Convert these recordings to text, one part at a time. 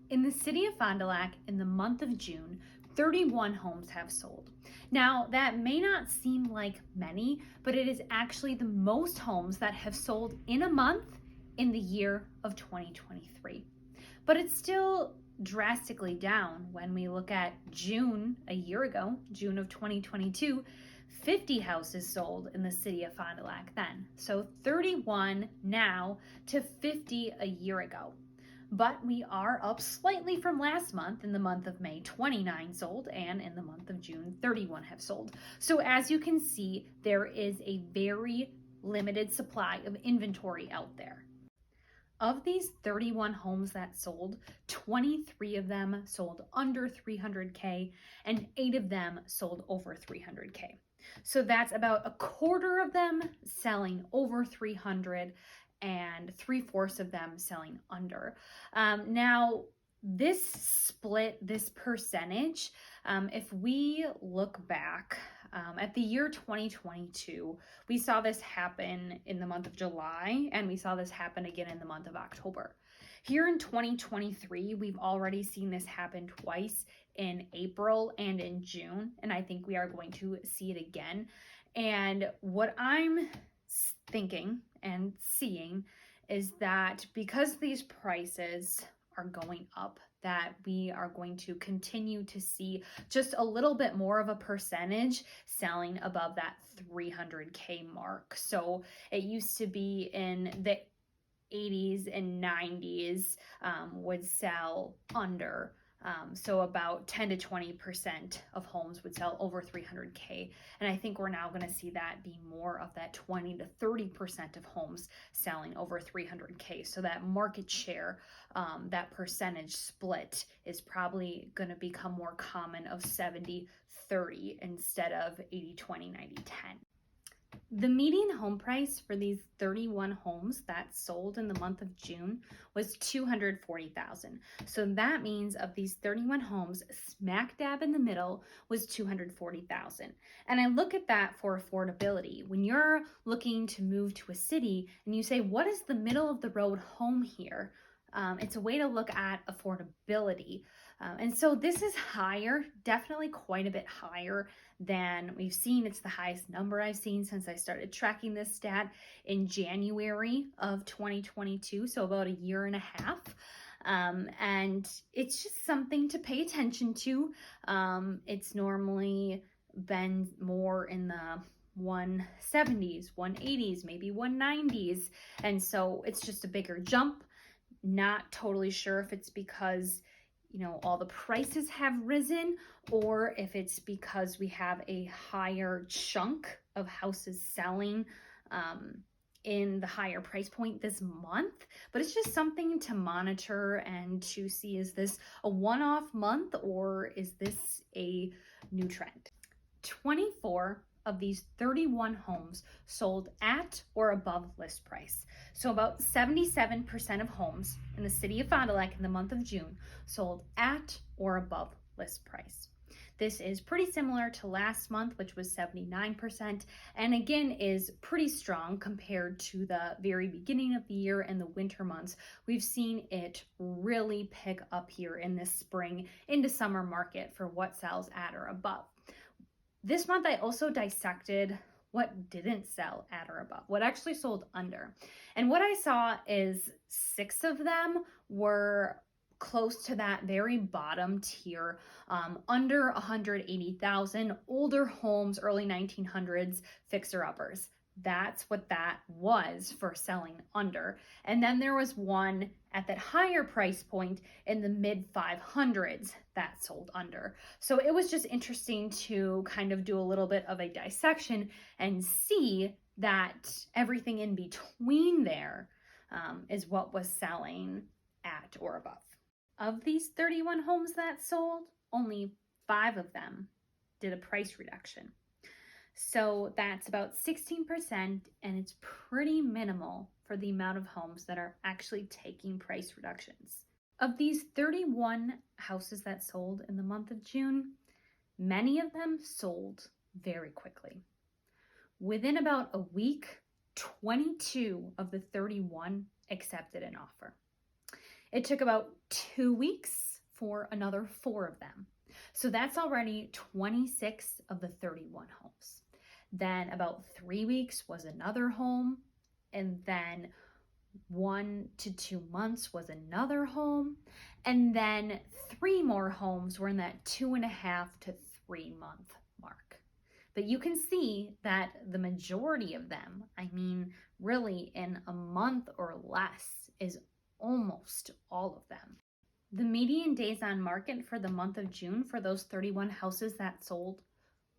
In the city of Fond du Lac, in the month of June, 31 homes have sold. Now, that may not seem like many, but it is actually the most homes that have sold in a month in the year of 2023. But it's still drastically down when we look at June a year ago, June of 2022, 50 houses sold in the city of Fond du Lac then. So 31 now to 50 a year ago. But we are up slightly from last month. In the month of May, 29 sold, and in the month of June, 31 have sold. So as you can see, there is a very limited supply of inventory out there. Of these 31 homes that sold, 23 of them sold under 300K and 8 of them sold over 300K. So that's about a quarter of them selling over 300 and 3/4 of them selling under. Now, this split, this percentage, if we look back at the year 2022, we saw this happen in the month of July, and we saw this happen again in the month of October. Here in 2023, we've already seen this happen twice in April and in June, and I think we are going to see it again. And what I'm thinking and seeing is that because these prices are going up, that we are going to continue to see just a little bit more of a percentage selling above that 300K mark. So it used to be in the 80s and 90s would sell under. So about 10 to 20% of homes would sell over 300K. And I think we're now going to see that be more of that 20 to 30% of homes selling over 300K. So that market share, that percentage split is probably going to become more common of 70-30 instead of 80-20, 90-10. The median home price for these 31 homes that sold in the month of June was $240,000. So that means of these 31 homes, smack dab in the middle was $240,000. And I look at that for affordability. When you're looking to move to a city and you say, what is the middle of the road home here? It's a way to look at affordability. And so this is higher, definitely quite a bit higher than we've seen. It's the highest number I've seen since I started tracking this stat in January of 2022, so about a year and a half. And it's just something to pay attention to. It's normally been more in the 170s, 180s, maybe 190s. And so it's just a bigger jump. Not totally sure if it's because all the prices have risen, or if it's because we have a higher chunk of houses selling in the higher price point this month. But it's just something to monitor and to see, is this a one-off month or is this a new trend? 24 of these 31 homes sold at or above list price. So about 77% of homes in the city of Fond du Lac in the month of June sold at or above list price. This is pretty similar to last month, which was 79%, and again is pretty strong compared to the very beginning of the year and the winter months. We've seen it really pick up here in this spring into summer market for what sells at or above. This month, I also dissected what didn't sell at or above, what actually sold under. And what I saw is 6 of them were close to that very bottom tier, under 180,000, older homes, early 1900s, fixer-uppers. That's what that was for selling under. And then there was one at that higher price point in the mid 500s that sold under. So it was just interesting to kind of do a little bit of a dissection and see that everything in between there is what was selling at or above. Of these 31 homes that sold, only 5 of them did a price reduction. So that's about 16%, and it's pretty minimal for the amount of homes that are actually taking price reductions. Of these 31 houses that sold in the month of June, many of them sold very quickly. Within about a week, 22 of the 31 accepted an offer. It took about 2 weeks for another 4 of them. So that's already 26 of the 31 homes. Then about 3 weeks was another home, and then 1 to 2 months was another home, and then 3 more homes were in that 2.5 to 3 month mark. But you can see that the majority of them, I mean, really in a month or less, is almost all of them. The median days on market for the month of June for those 31 houses that sold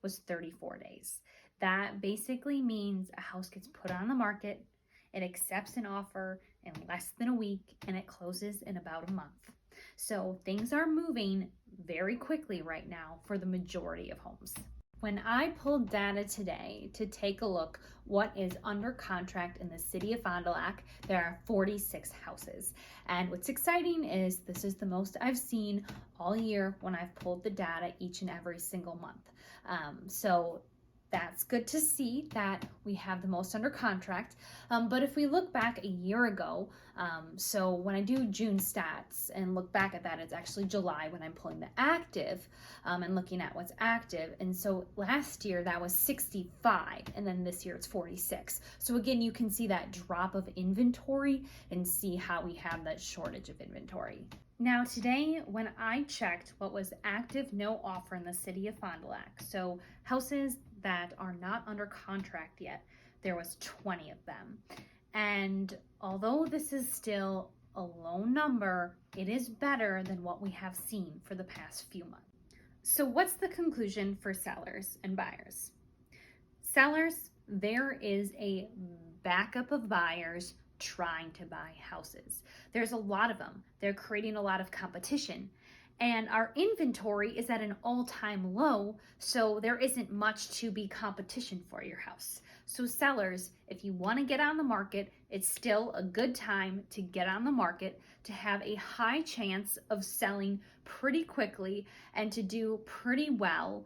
was 34 days. That basically means a house gets put on the market, it accepts an offer in less than a week, and it closes in about a month. So things are moving very quickly right now for the majority of homes. When I pulled data today to take a look what is under contract in the city of Fond du Lac, there are 46 houses. And what's exciting is this is the most I've seen all year when I've pulled the data each and every single month. So that's good to see that we have the most under contract. But if we look back a year ago, so when I do June stats and look back at that, it's actually July when I'm pulling the active and looking at what's active. And so last year that was 65, and then this year it's 46. So again, you can see that drop of inventory and see how we have that shortage of inventory. Now today, when I checked what was active no offer in the city of Fond du Lac, so houses that are not under contract yet, there was 20 of them. And although this is still a low number, it is better than what we have seen for the past few months. So what's the conclusion for sellers and buyers? Sellers, there is a backup of buyers trying to buy houses. There's a lot of them. They're creating a lot of competition. And our inventory is at an all-time low, so there isn't much to be competition for your house. So sellers, if you want to get on the market, it's still a good time to get on the market, to have a high chance of selling pretty quickly and to do pretty well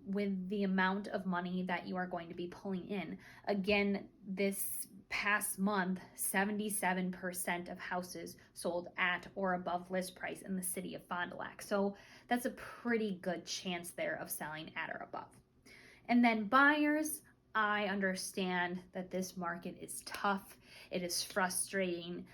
with the amount of money that you are going to be pulling in. Again, this past month, 77% of houses sold at or above list price in the city of Fond du Lac. So that's a pretty good chance there of selling at or above. And then buyers, I understand that this market is tough. It is frustrating.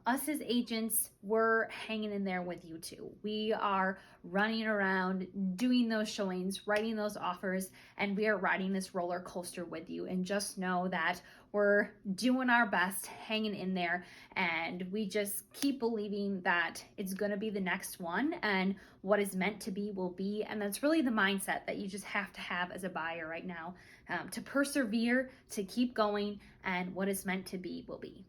Us as agents, we're hanging in there with you too. We are running around, doing those showings, writing those offers, and we are riding this roller coaster with you. And just know that we're doing our best, hanging in there, and we just keep believing that it's going to be the next one, and what is meant to be will be. And that's really the mindset that you just have to have as a buyer right now, to persevere, to keep going, and what is meant to be will be.